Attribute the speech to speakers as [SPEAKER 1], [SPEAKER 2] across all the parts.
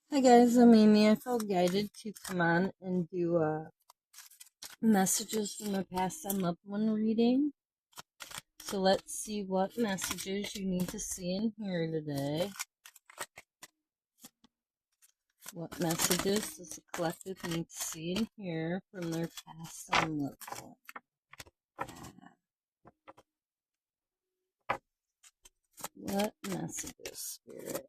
[SPEAKER 1] Hi guys, I'm Amy. I felt guided to come on and do messages from a past and loved one reading. So let's see what messages you need to see and hear today. What messages does the collective need to see and hear from their past and loved one? What messages, Spirit?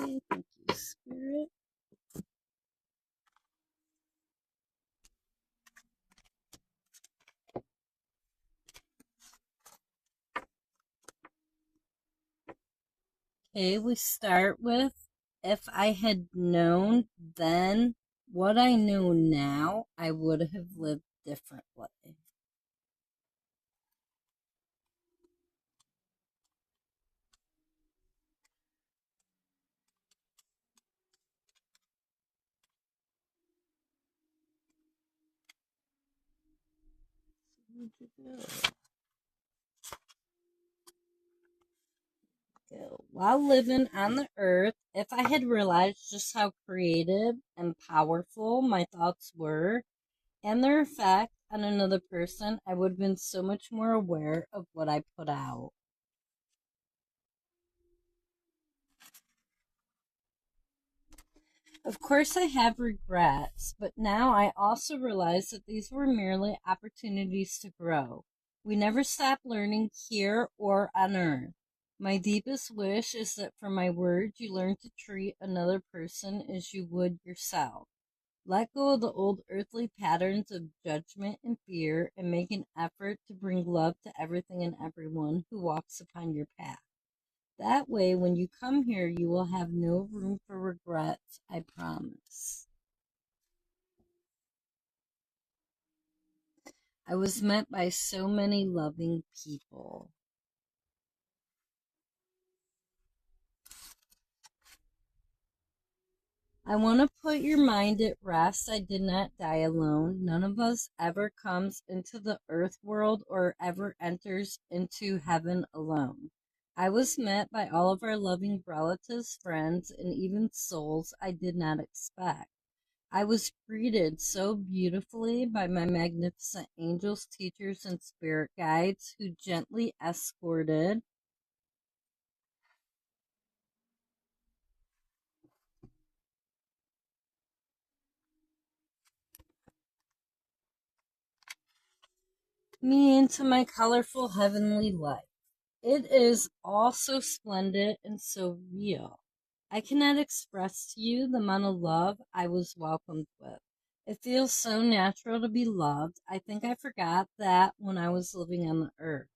[SPEAKER 1] Okay, thank you, Spirit. Okay, we start with if I had known then what I know now, I would have lived differently. While living on the earth, if I had realized just how creative and powerful my thoughts were and their effect on another person, I would have been so much more aware of what I put out. Of course, I have regrets, but now I also realize that these were merely opportunities to grow. We never stop learning here or on earth. My deepest wish is that from my words you learn to treat another person as you would yourself. Let go of the old earthly patterns of judgment and fear and make an effort to bring love to everything and everyone who walks upon your path. That way, when you come here, you will have no room for regrets, I promise. I was met by so many loving people. I want to put your mind at rest. I did not die alone. None of us ever comes into the earth world or ever enters into heaven alone. I was met by all of our loving relatives, friends, and even souls I did not expect. I was greeted so beautifully by my magnificent angels, teachers, and spirit guides who gently escorted me into my colorful heavenly life. It is all so splendid and so real. I cannot express to you the amount of love I was welcomed with. It feels so natural to be loved. I think I forgot that when I was living on the earth.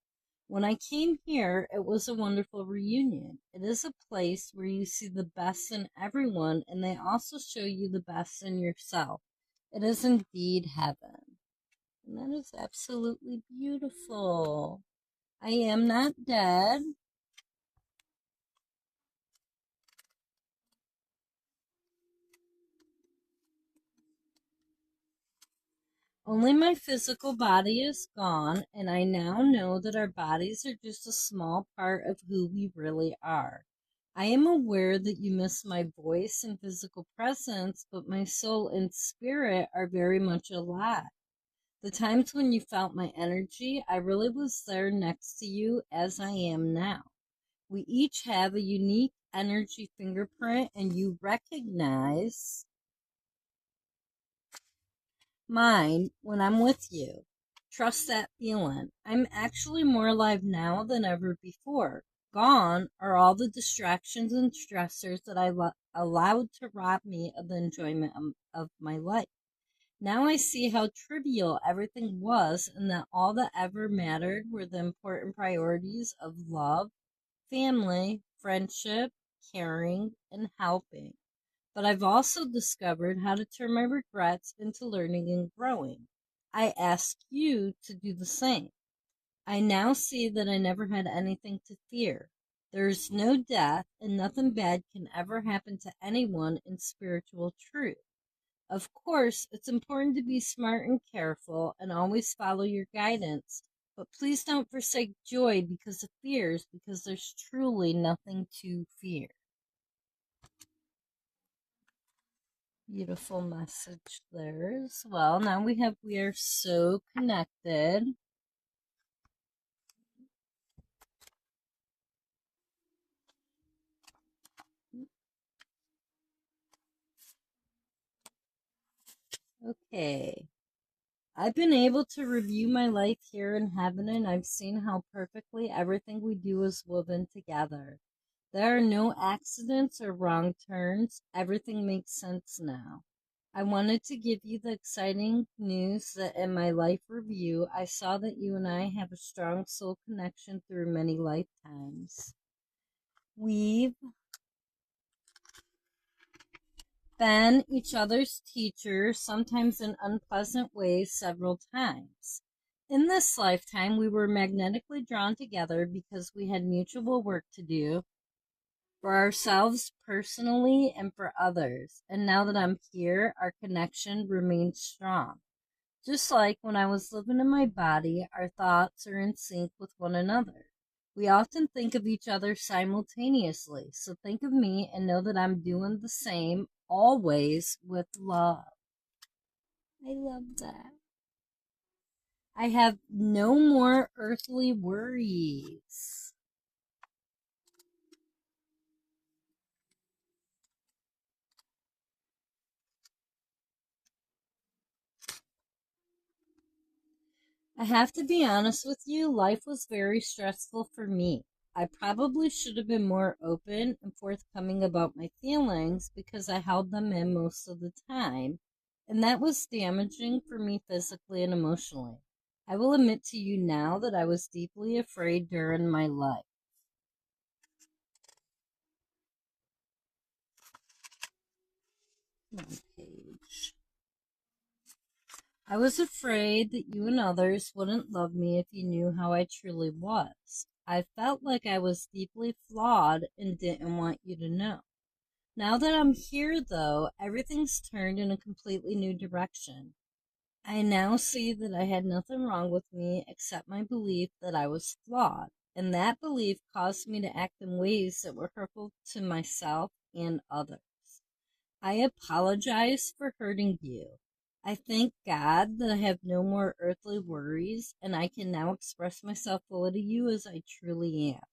[SPEAKER 1] When I came here, it was a wonderful reunion. It is a place where you see the best in everyone and they also show you the best in yourself. It is indeed heaven. And that is absolutely beautiful. I am not dead. Only my physical body is gone, and I now know that our bodies are just a small part of who we really are. I am aware that you miss my voice and physical presence, but my soul and spirit are very much alive. The times when you felt my energy, I really was there next to you as I am now. We each have a unique energy fingerprint, and you recognize mine when I'm with you. Trust that feeling. I'm actually more alive now than ever before. Gone are all the distractions and stressors that allowed to rob me of the enjoyment of my life. Now I see how trivial everything was and that all that ever mattered were the important priorities of love, family, friendship, caring, and helping. But I've also discovered how to turn my regrets into learning and growing. I ask you to do the same. I now see that I never had anything to fear. There is no death, and nothing bad can ever happen to anyone in spiritual truth. Of course, it's important to be smart and careful and always follow your guidance, but please don't forsake joy because of fears, because there's truly nothing to fear. Beautiful message there as well. Now we are so connected. Okay. I've been able to review my life here in heaven, and I've seen how perfectly everything we do is woven together. There are no accidents or wrong turns. Everything makes sense now. I wanted to give you the exciting news that in my life review, I saw that you and I have a strong soul connection through many lifetimes. We've been each other's teachers, sometimes in unpleasant ways, several times. In this lifetime, we were magnetically drawn together because we had mutual work to do for ourselves personally and for others. And now that I'm here, our connection remains strong. Just like when I was living in my body, our thoughts are in sync with one another. We often think of each other simultaneously, so think of me and know that I'm doing the same, always with love. I love that. I have no more earthly worries. I have to be honest with you, life was very stressful for me. I probably should have been more open and forthcoming about my feelings because I held them in most of the time, and that was damaging for me physically and emotionally. I will admit to you now that I was deeply afraid during my life. One page. I was afraid that you and others wouldn't love me if you knew how I truly was. I felt like I was deeply flawed and didn't want you to know. Now that I'm here, though, everything's turned in a completely new direction. I now see that I had nothing wrong with me except my belief that I was flawed, and that belief caused me to act in ways that were hurtful to myself and others. I apologize for hurting you. I thank God that I have no more earthly worries, and I can now express myself fully to you as I truly am.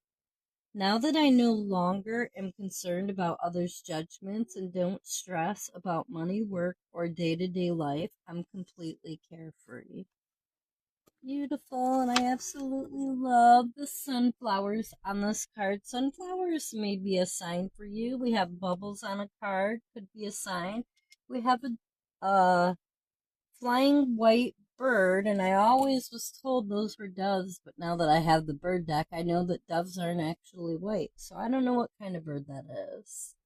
[SPEAKER 1] Now that I no longer am concerned about others' judgments and don't stress about money, work, or day to day life, I'm completely carefree. Beautiful, and I absolutely love the sunflowers on this card. Sunflowers may be a sign for you. We have bubbles on a card, could be a sign. We have a flying white bird, and I always was told those were doves, but now that I have the bird deck, I know that doves aren't actually white, so I don't know what kind of bird that is.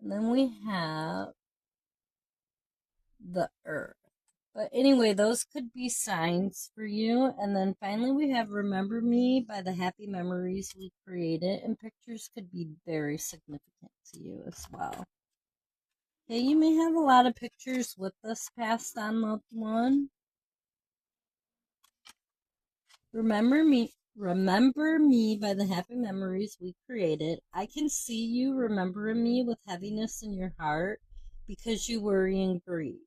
[SPEAKER 1] And then we have the earth. But anyway, those could be signs for you. And then finally, we have Remember Me by the Happy Memories We Created, and pictures could be very significant to you as well. Okay, you may have a lot of pictures with this passed on loved one. Remember me by the happy memories we created. I can see you remembering me with heaviness in your heart because you worry and grieve.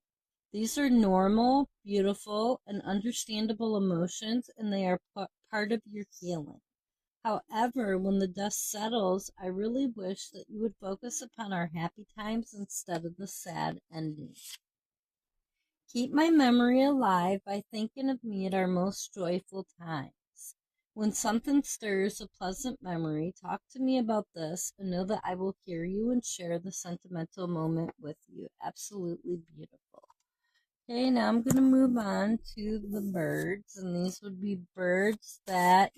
[SPEAKER 1] These are normal, beautiful, and understandable emotions, and they are part of your healing. However, when the dust settles, I really wish that you would focus upon our happy times instead of the sad ending. Keep my memory alive by thinking of me at our most joyful times. When something stirs a pleasant memory, talk to me about this and know that I will hear you and share the sentimental moment with you. Absolutely beautiful. Okay, now I'm going to move on to the birds, and these would be birds that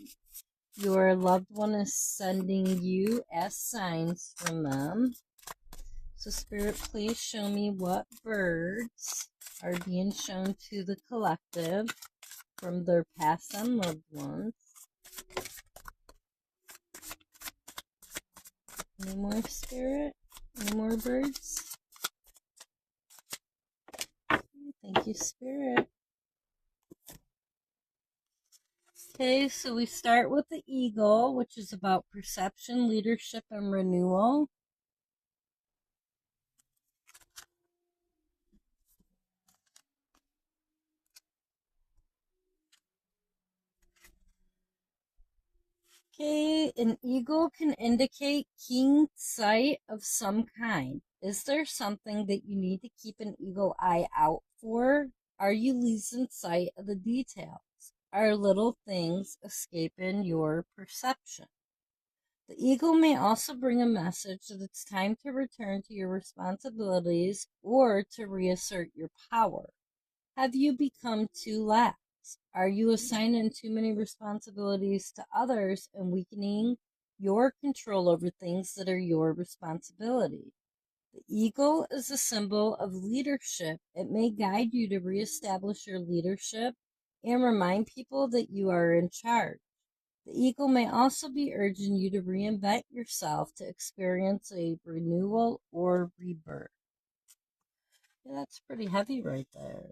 [SPEAKER 1] your loved one is sending you as signs from them. So, Spirit, please show me what birds are being shown to the collective from their past and loved ones. Any more, Spirit? Any more birds? Thank you, Spirit. Okay, so we start with the eagle, which is about perception, leadership, and renewal. Okay, an eagle can indicate keen sight of some kind. Is there something that you need to keep an eagle eye out for? Are you losing sight of the details? Are little things escaping your perception? The eagle may also bring a message that it's time to return to your responsibilities or to reassert your power. Have you become too lax? Are you assigning too many responsibilities to others and weakening your control over things that are your responsibility? The eagle is a symbol of leadership. It may guide you to reestablish your leadership and remind people that you are in charge. The eagle may also be urging you to reinvent yourself to experience a renewal or rebirth. Yeah, that's pretty heavy right there.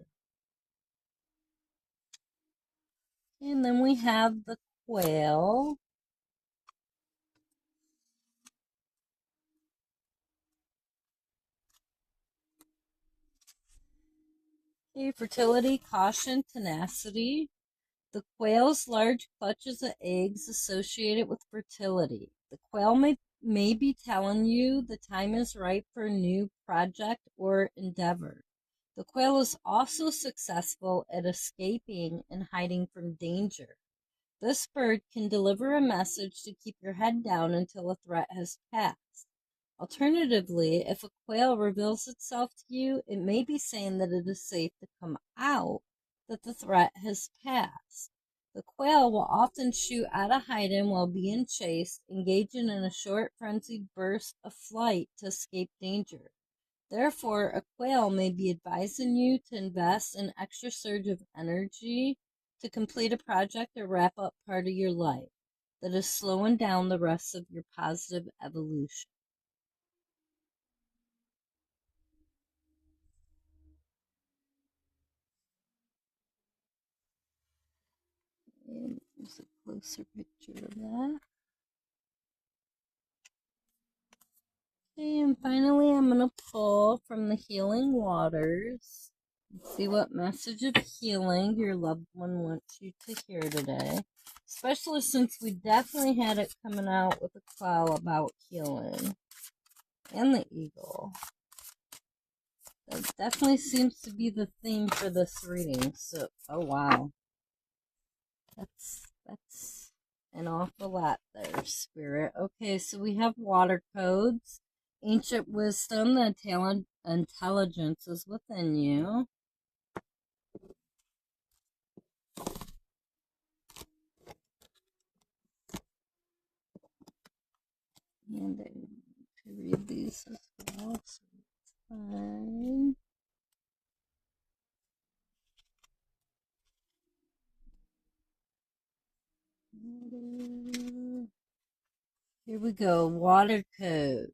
[SPEAKER 1] And then we have the quail. Okay, fertility, caution, tenacity. The quail's large clutches of eggs associated with fertility. The quail may be telling you the time is right for a new project or endeavor. The quail is also successful at escaping and hiding from danger. This bird can deliver a message to keep your head down until a threat has passed. Alternatively, if a quail reveals itself to you, it may be saying that it is safe to come out, that the threat has passed. The quail will often shoot out of hiding while being chased, engaging in a short, frenzied burst of flight to escape danger. Therefore, a quail may be advising you to invest an extra surge of energy to complete a project or wrap up part of your life that is slowing down the rest of your positive evolution. And here's a closer picture of that. Okay, and finally I'm going to pull from the Healing Waters. See what message of healing your loved one wants you to hear today. Especially since we definitely had it coming out with a cloud about healing. And the eagle. That definitely seems to be the theme for this reading. So, oh wow. That's an awful lot there, Spirit. Okay, so we have water codes. Ancient wisdom, the intelligence is within you. And I need to read these as well, so it's fine. Here we go, water codes.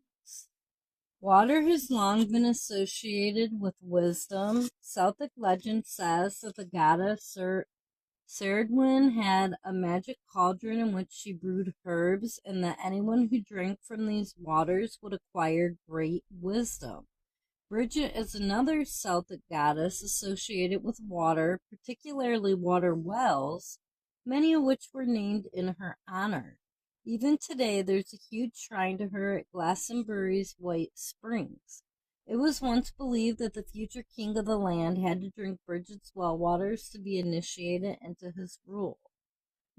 [SPEAKER 1] Water has long been associated with wisdom. Celtic legend says that the goddess Ceridwen had a magic cauldron in which she brewed herbs, and that anyone who drank from these waters would acquire great wisdom. Bridget is another Celtic goddess associated with water, particularly water wells, many of which were named in her honor. Even today, there's a huge shrine to her at Glastonbury's White Springs. It was once believed that the future king of the land had to drink Bridget's well waters to be initiated into his rule.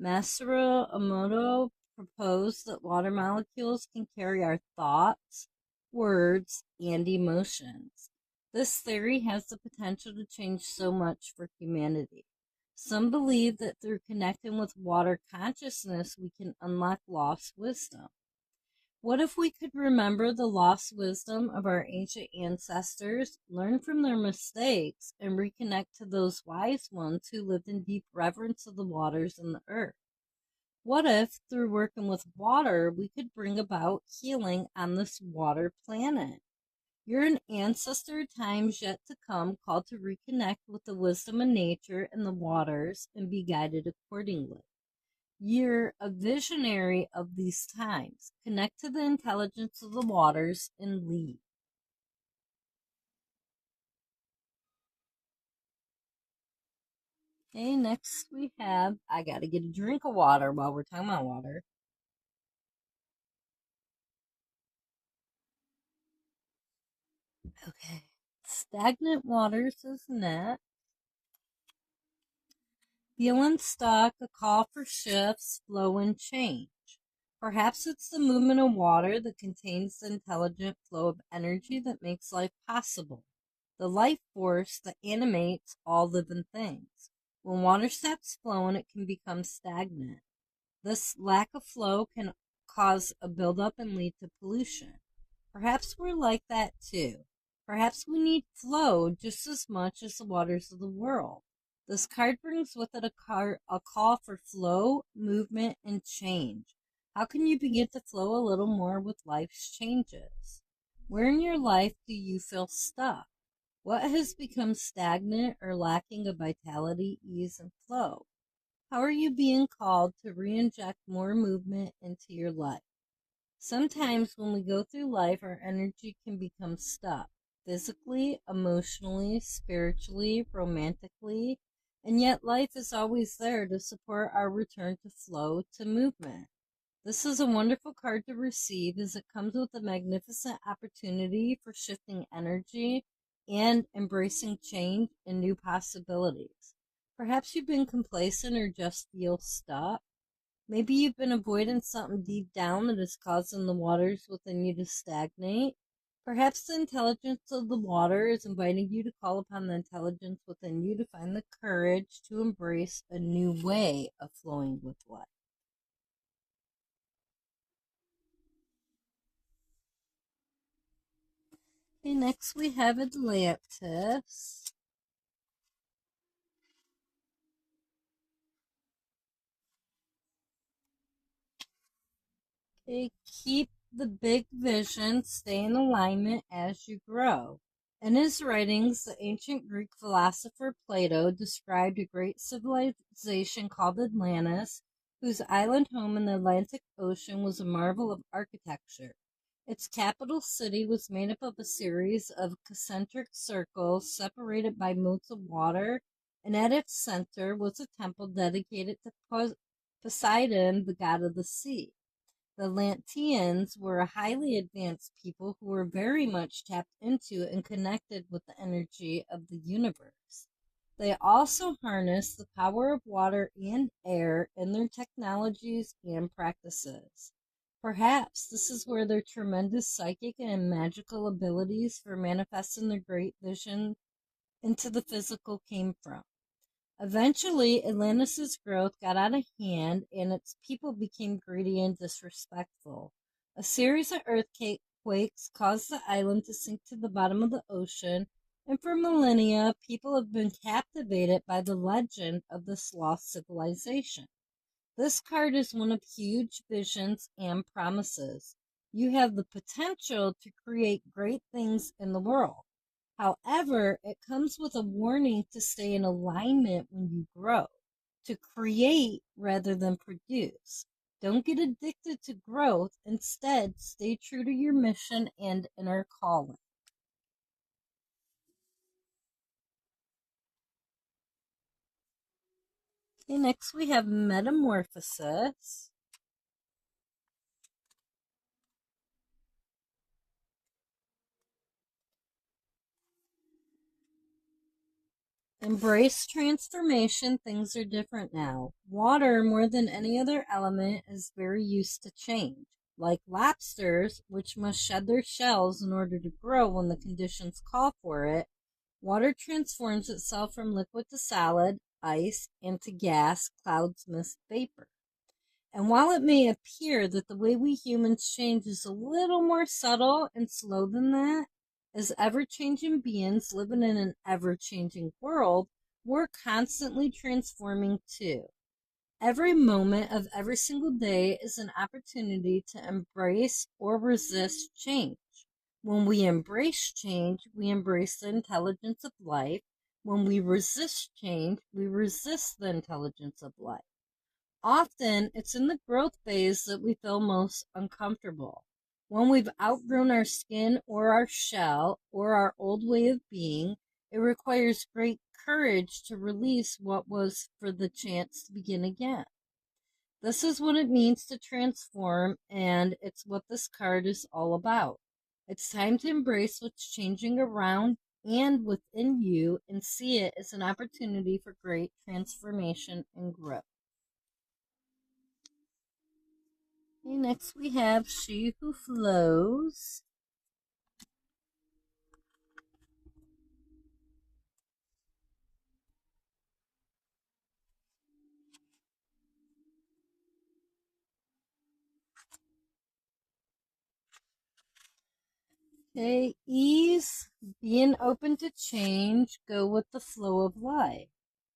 [SPEAKER 1] Masaru Emoto proposed that water molecules can carry our thoughts, words, and emotions. This theory has the potential to change so much for humanity. Some believe that through connecting with water consciousness, we can unlock lost wisdom. What if we could remember the lost wisdom of our ancient ancestors, learn from their mistakes, and reconnect to those wise ones who lived in deep reverence of the waters and the earth? What if, through working with water, we could bring about healing on this water planet? You're an ancestor of times yet to come, called to reconnect with the wisdom of nature and the waters and be guided accordingly. You're a visionary of these times. Connect to the intelligence of the waters and lead. Okay, next we have, I gotta get a drink of water while we're talking about water. Okay. Stagnant waters is next. Feeling stuck, a call for shifts, flow, and change. Perhaps it's the movement of water that contains the intelligent flow of energy that makes life possible, the life force that animates all living things. When water stops flowing, it can become stagnant. This lack of flow can cause a buildup and lead to pollution. Perhaps we're like that too. Perhaps we need flow just as much as the waters of the world. This card brings with it a call for flow, movement, and change. How can you begin to flow a little more with life's changes? Where in your life do you feel stuck? What has become stagnant or lacking of vitality, ease, and flow? How are you being called to re-inject more movement into your life? Sometimes when we go through life, our energy can become stuck physically, emotionally, spiritually, romantically, and yet life is always there to support our return to flow, to movement. This is a wonderful card to receive as it comes with a magnificent opportunity for shifting energy and embracing change and new possibilities. Perhaps you've been complacent or just feel stuck. Maybe you've been avoiding something deep down that is causing the waters within you to stagnate. Perhaps the intelligence of the water is inviting you to call upon the intelligence within you to find the courage to embrace a new way of flowing with life. Okay, next we have Atlantis. Okay, keep the big vision, stay in alignment as you grow. In his writings, the ancient Greek philosopher Plato described a great civilization called Atlantis, whose island home in the Atlantic Ocean was a marvel of architecture. Its capital city was made up of a series of concentric circles separated by moats of water, and at its center was a temple dedicated to Poseidon, the god of the sea. The Atlanteans were a highly advanced people who were very much tapped into and connected with the energy of the universe. They also harnessed the power of water and air in their technologies and practices. Perhaps this is where their tremendous psychic and magical abilities for manifesting their great vision into the physical came from. Eventually, Atlantis' growth got out of hand and its people became greedy and disrespectful. A series of earthquakes caused the island to sink to the bottom of the ocean, and for millennia, people have been captivated by the legend of this lost civilization. This card is one of huge visions and promises. You have the potential to create great things in the world. However, it comes with a warning to stay in alignment when you grow, to create rather than produce. Don't get addicted to growth. Instead, stay true to your mission and inner calling. Okay, next we have Metamorphosis. Embrace transformation. Things are different now. Water, more than any other element, is very used to change. Like lobsters, which must shed their shells in order to grow when the conditions call for it, water transforms itself from liquid to solid, ice, and to gas, clouds, mist, vapor. And while it may appear that the way we humans change is a little more subtle and slow than that, as ever changing beings living in an ever changing world, we're constantly transforming too. Every moment of every single day is an opportunity to embrace or resist change. When we embrace change, we embrace the intelligence of life. When we resist change, we resist the intelligence of life. Often, it's in the growth phase that we feel most uncomfortable. When we've outgrown our skin or our shell or our old way of being, it requires great courage to release what was for the chance to begin again. This is what it means to transform, and it's what this card is all about. It's time to embrace what's changing around and within you and see it as an opportunity for great transformation and growth. Okay, next we have She Who Flows. Okay, ease, being open to change, go with the flow of life.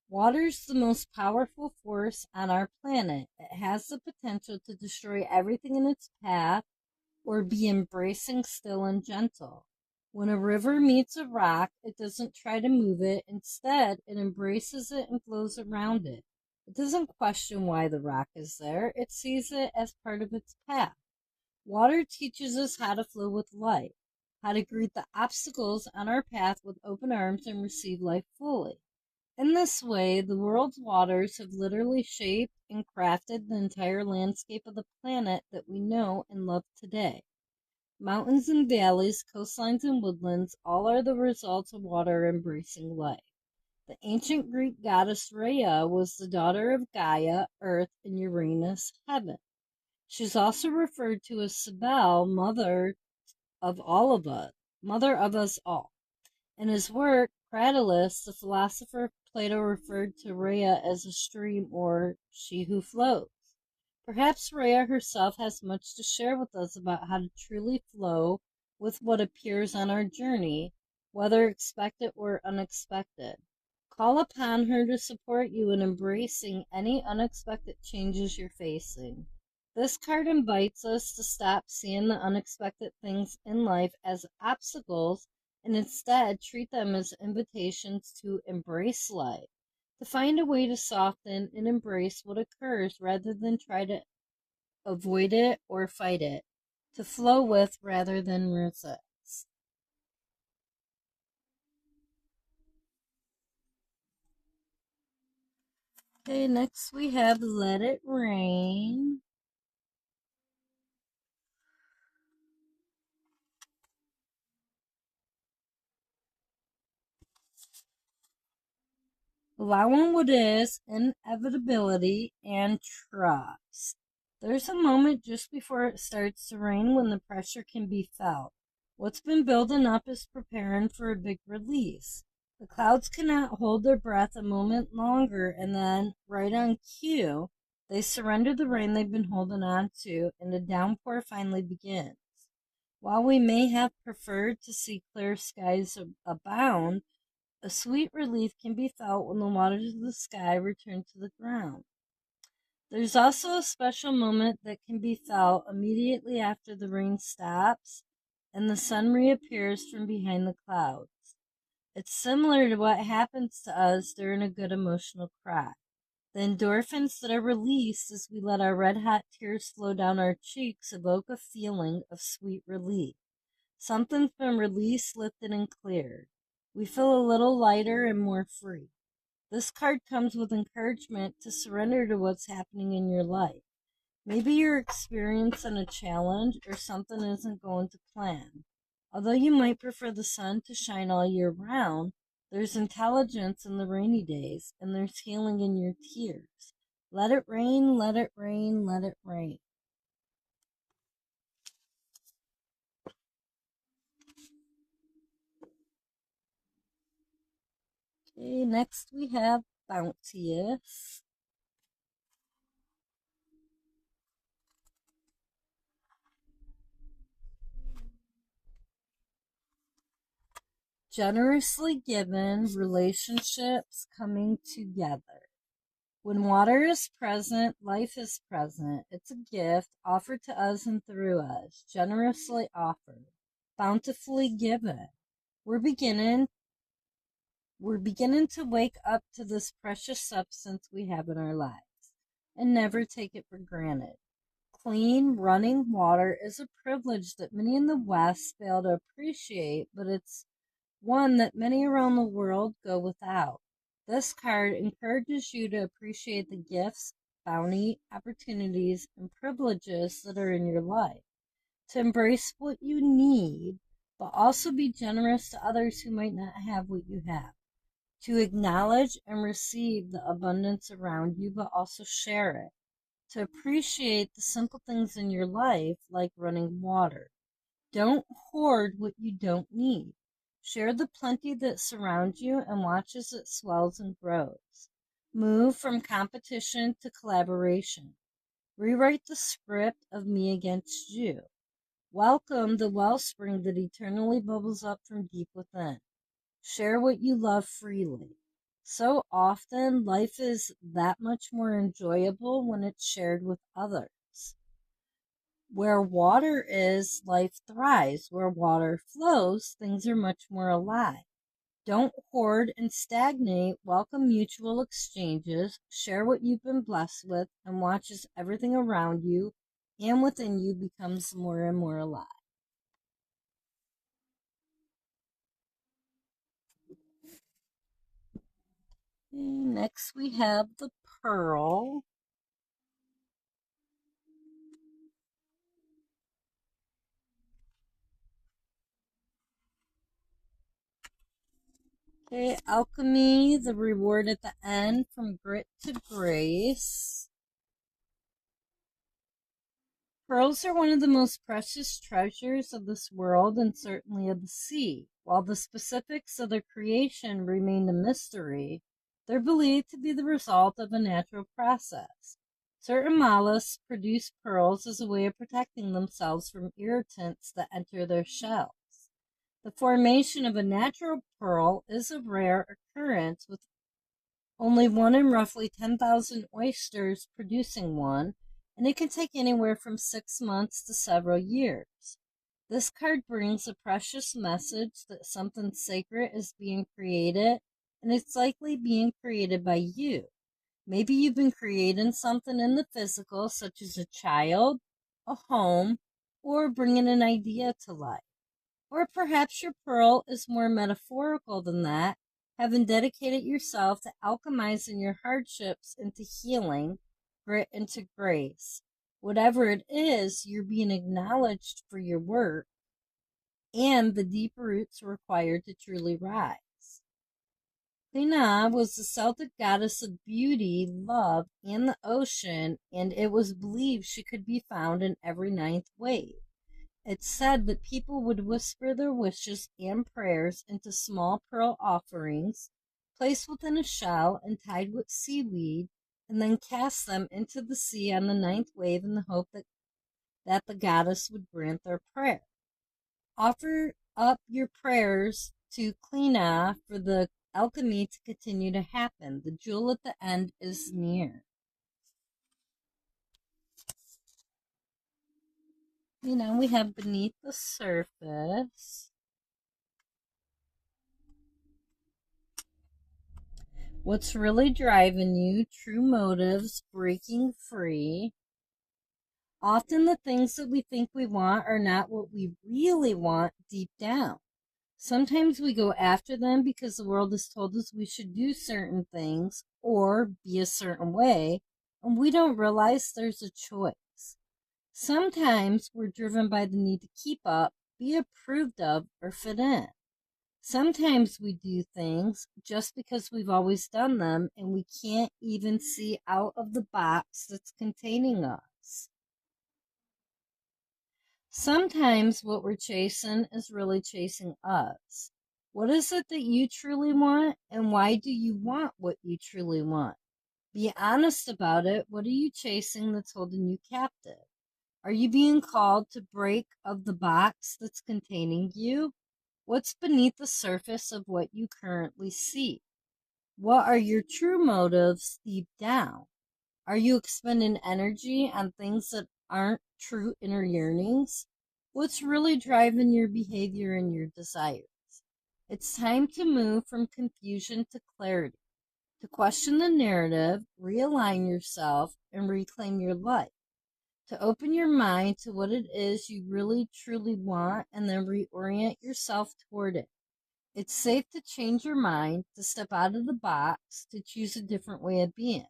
[SPEAKER 1] Water's the most powerful force on our planet. It has the potential to destroy everything in its path or be embracing, still, and gentle. When a river meets a rock, it doesn't try to move it. Instead, it embraces it and flows around it. It doesn't question why the rock is there. It sees it as part of its path. Water teaches us how to flow with life, how to greet the obstacles on our path with open arms and receive life fully. In this way, the world's waters have literally shaped and crafted the entire landscape of the planet that we know and love today. Mountains and valleys, coastlines and woodlands, all are the results of water embracing life. The ancient Greek goddess Rhea was the daughter of Gaia, Earth, and Uranus, Heaven. She's also referred to as Cybele, mother of us all. In his work, Cratylus, the philosopher Plato referred to Rhea as a stream or she who flows. Perhaps Rhea herself has much to share with us about how to truly flow with what appears on our journey, whether expected or unexpected. Call upon her to support you in embracing any unexpected changes you're facing. This card invites us to stop seeing the unexpected things in life as obstacles and instead treat them as invitations to embrace life, to find a way to soften and embrace what occurs rather than try to avoid it or fight it, to flow with rather than resist. Okay, next we have Let It Rain. Allowing what is, inevitability, and trust. There's a moment just before it starts to rain when the pressure can be felt. What's been building up is preparing for a big release. The clouds cannot hold their breath a moment longer, and then, right on cue, they surrender the rain they've been holding on to, and the downpour finally begins. While we may have preferred to see clear skies abound, a sweet relief can be felt when the waters of the sky return to the ground. There's also a special moment that can be felt immediately after the rain stops and the sun reappears from behind the clouds. It's similar to what happens to us during a good emotional cry. The endorphins that are released as we let our red hot tears flow down our cheeks evoke a feeling of sweet relief. Something's been released, lifted, and cleared. We feel a little lighter and more free. This card comes with encouragement to surrender to what's happening in your life. Maybe you're experiencing a challenge or something isn't going to plan. Although you might prefer the sun to shine all year round, there's intelligence in the rainy days and there's healing in your tears. Let it rain, let it rain, let it rain. Okay, next we have Bounteous. Generously given, relationships coming together. When water is present, life is present. It's a gift offered to us and through us, generously offered. bountifully give it. We're beginning to wake up to this precious substance we have in our lives and never take it for granted. Clean, running water is a privilege that many in the West fail to appreciate, but it's one that many around the world go without. This card encourages you to appreciate the gifts, bounty, opportunities, and privileges that are in your life, to embrace what you need, but also be generous to others who might not have what you have, to acknowledge and receive the abundance around you, but also share it, to appreciate the simple things in your life like running water. Don't hoard what you don't need. Share the plenty that surrounds you and watch as it swells and grows. Move from competition to collaboration. Rewrite the script of me against you. Welcome the wellspring that eternally bubbles up from deep within. Share what you love freely. So often, life is that much more enjoyable when it's shared with others. Where water is, life thrives. Where water flows, things are much more alive. Don't hoard and stagnate. Welcome mutual exchanges. Share what you've been blessed with and watch as everything around you and within you becomes more and more alive. And next we have the pearl. Okay, alchemy, the reward at the end, from grit to grace. Pearls are one of the most precious treasures of this world and certainly of the sea. While the specifics of their creation remain a mystery, they're believed to be the result of a natural process. Certain mollusks produce pearls as a way of protecting themselves from irritants that enter their shells. The formation of a natural pearl is a rare occurrence, with only one in roughly 10,000 oysters producing one, and it can take anywhere from 6 months to several years. This card brings a precious message that something sacred is being created, and it's likely being created by you. Maybe you've been creating something in the physical, such as a child, a home, or bringing an idea to life. Or perhaps your pearl is more metaphorical than that, having dedicated yourself to alchemizing your hardships into healing, grit into grace. Whatever it is, you're being acknowledged for your work and the deep roots required to truly rise. Lina was the Celtic goddess of beauty, love, and the ocean, and it was believed she could be found in every ninth wave. It's said that people would whisper their wishes and prayers into small pearl offerings, placed within a shell and tied with seaweed, and then cast them into the sea on the ninth wave in the hope that the goddess would grant their prayer. Offer up your prayers to Clina for the alchemy to continue to happen. The jewel at the end is near. We have beneath the surface. What's really driving you, true motives, breaking free. Often the things that we think we want are not what we really want deep down. Sometimes we go after them because the world has told us we should do certain things or be a certain way, and we don't realize there's a choice. Sometimes we're driven by the need to keep up, be approved of, or fit in. Sometimes we do things just because we've always done them and we can't even see out of the box that's containing us. Sometimes what we're chasing is really chasing us. What is it that you truly want, and why do you want what you truly want? Be honest about it. What are you chasing that's holding you captive? Are you being called to break of the box that's containing you? What's beneath the surface of what you currently see? What are your true motives deep down? Are you expending energy on things that aren't true inner yearnings? What's really driving your behavior and your desires? It's time to move from confusion to clarity, to question the narrative, realign yourself, and reclaim your life. To open your mind to what it is you really truly want and then reorient yourself toward it. It's safe to change your mind, to step out of the box, to choose a different way of being.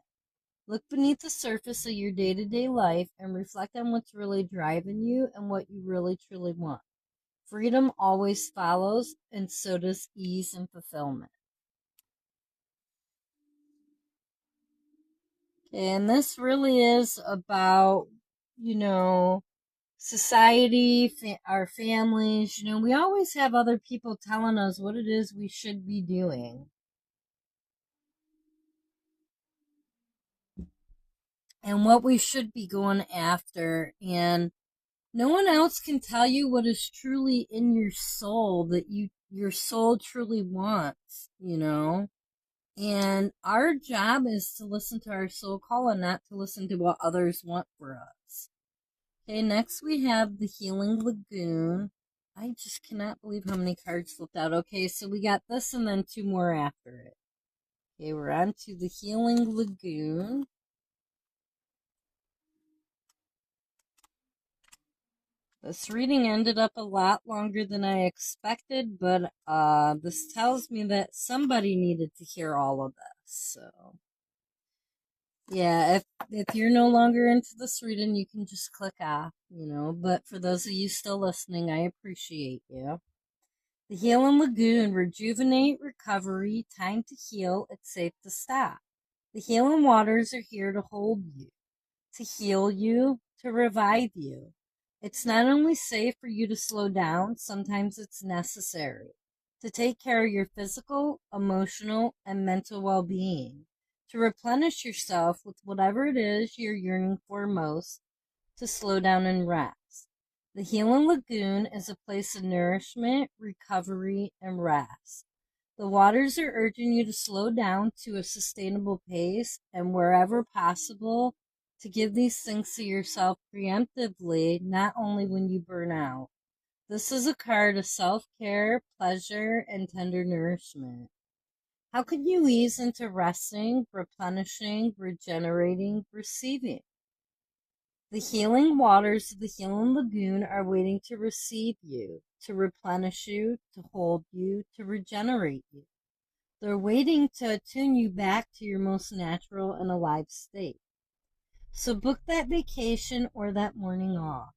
[SPEAKER 1] Look beneath the surface of your day to day life and reflect on what's really driving you and what you really truly want. Freedom always follows, and so does ease and fulfillment. And this really is about, you know, society, our families. We always have other people telling us what it is we should be doing and what we should be going after. And no one else can tell you what is truly in your soul that your soul truly wants. And our job is to listen to our soul call and not to listen to what others want for us. Okay, next we have the Healing Lagoon. I just cannot believe how many cards flipped out. Okay, so we got this and then two more after it. Okay, we're on to the Healing Lagoon. This reading ended up a lot longer than I expected, but this tells me that somebody needed to hear all of this. So, yeah, if you're no longer into this reading, you can just click off. But for those of you still listening, I appreciate you. The Healing Lagoon, rejuvenate, recovery, time to heal, it's safe to stop. The healing waters are here to hold you, to heal you, to revive you. It's not only safe for you to slow down, sometimes it's necessary to take care of your physical, emotional, and mental well-being, to replenish yourself with whatever it is you're yearning for most, to slow down and rest. The Healing Lagoon is a place of nourishment, recovery, and rest. The waters are urging you to slow down to a sustainable pace and, wherever possible, to give these things to yourself preemptively, not only when you burn out. This is a card of self-care, pleasure, and tender nourishment. How can you ease into resting, replenishing, regenerating, receiving? The healing waters of the Healing Lagoon are waiting to receive you, to replenish you, to hold you, to regenerate you. They're waiting to attune you back to your most natural and alive state. So book that vacation or that morning off.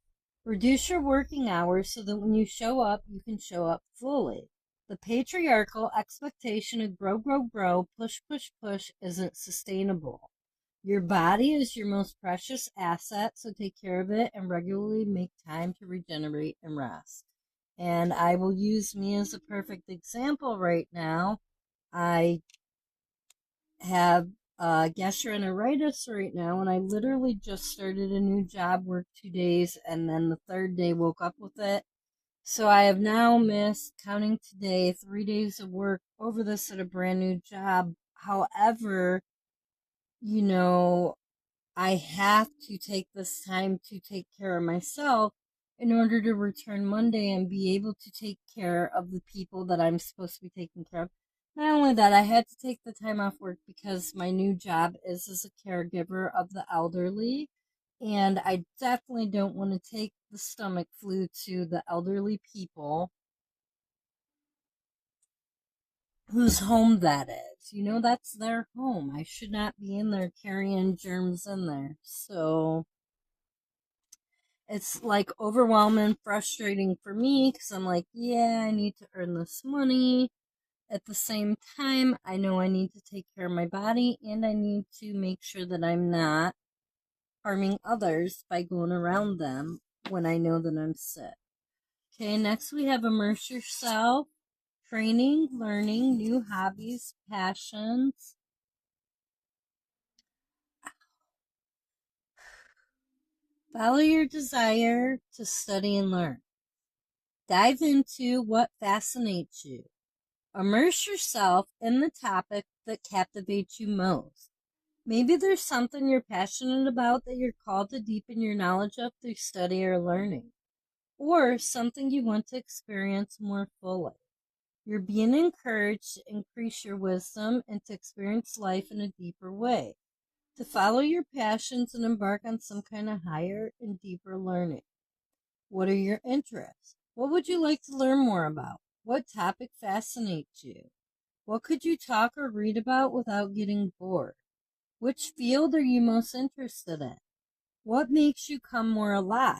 [SPEAKER 1] Reduce your working hours so that when you show up, you can show up fully. The patriarchal expectation of grow, grow, grow, push, push, push isn't sustainable. Your body is your most precious asset, so take care of it and regularly make time to regenerate and rest. And I will use me as a perfect example right now. I have gastroenteritis right now, and I literally just started a new job, worked 2 days, and then the third day woke up with it. So I have now missed, counting today, 3 days of work over this at a brand new job. However, you know, I have to take this time to take care of myself in order to return Monday and be able to take care of the people that I'm supposed to be taking care of. Not only that, I had to take the time off work because my new job is as a caregiver of the elderly, and I definitely don't want to take the stomach flu to the elderly people whose home that is. That's their home. I should not be in there carrying germs in there. So it's like overwhelming, frustrating for me because I'm like, yeah, I need to earn this money. At the same time, I know I need to take care of my body and I need to make sure that I'm not harming others by going around them when I know that I'm sick. Okay, next we have immerse yourself, training, learning, new hobbies, passions. Follow your desire to study and learn. Dive into what fascinates you. Immerse yourself in the topic that captivates you most. Maybe there's something you're passionate about that you're called to deepen your knowledge of through study or learning. or something you want to experience more fully. You're being encouraged to increase your wisdom and to experience life in a deeper way, to follow your passions and embark on some kind of higher and deeper learning. What are your interests? What would you like to learn more about? What topic fascinates you? What could you talk or read about without getting bored? Which field are you most interested in? What makes you come more alive?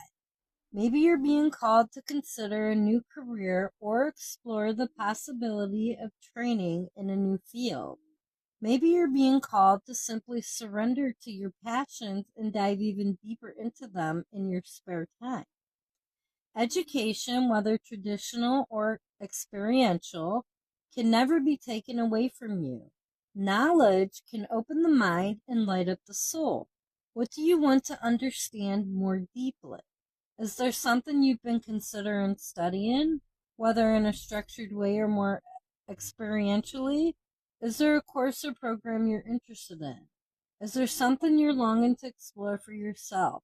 [SPEAKER 1] Maybe you're being called to consider a new career or explore the possibility of training in a new field. Maybe you're being called to simply surrender to your passions and dive even deeper into them in your spare time. Education, whether traditional or experiential, can never be taken away from you. Knowledge can open the mind and light up the soul. What do you want to understand more deeply? Is there something you've been considering studying, whether in a structured way or more experientially? Is there a course or program you're interested in? Is there something you're longing to explore for yourself?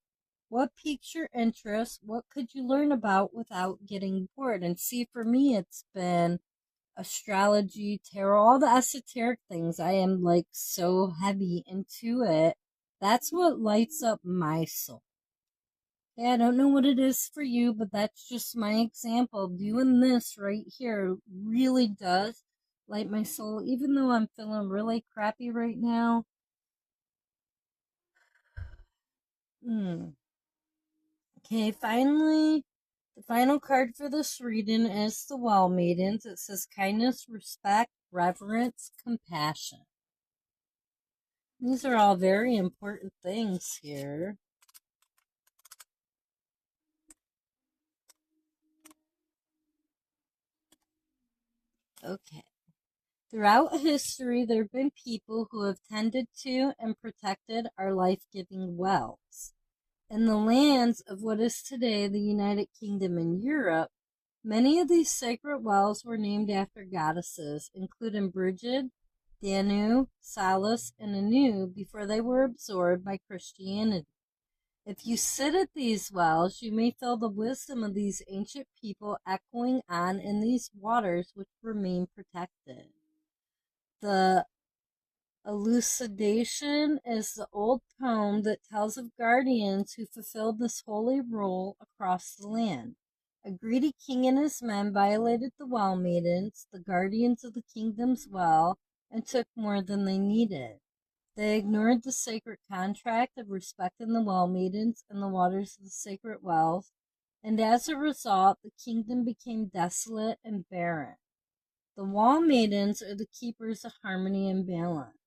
[SPEAKER 1] What piques your interest? What could you learn about without getting bored? And see, for me, it's been astrology, tarot, all the esoteric things. I am like so heavy into it. That's what lights up my soul. Yeah, I don't know what it is for you, but that's just my example. Doing this right here really does light my soul, even though I'm feeling really crappy right now. Okay, finally, the final card for this reading is the Well Maidens. It says kindness, respect, reverence, compassion. These are all very important things here. Okay. Throughout history, there have been people who have tended to and protected our life-giving wells. In the lands of what is today the United Kingdom and Europe, many of these sacred wells were named after goddesses, including Brigid, Danu, Salus, and Anu, before they were absorbed by Christianity. If you sit at these wells, you may feel the wisdom of these ancient people echoing on in these waters which remain protected. The Elucidation is the old poem that tells of guardians who fulfilled this holy role across the land. A greedy king and his men violated the Well Maidens, the guardians of the kingdom's well, and took more than they needed. They ignored the sacred contract of respecting the Well Maidens and the waters of the sacred wells, and as a result, the kingdom became desolate and barren. The Well Maidens are the keepers of harmony and balance.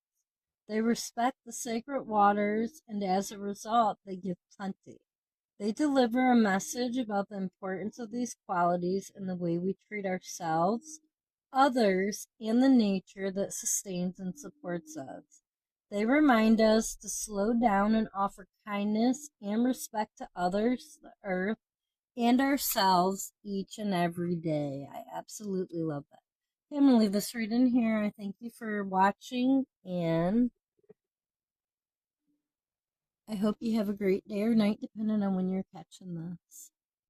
[SPEAKER 1] They respect the sacred waters, and as a result, they give plenty. They deliver a message about the importance of these qualities and the way we treat ourselves, others, and the nature that sustains and supports us. They remind us to slow down and offer kindness and respect to others, the earth, and ourselves each and every day. I absolutely love that. Okay, I'm going to leave this reading here. I thank you for watching, and I hope you have a great day or night, depending on when you're catching this.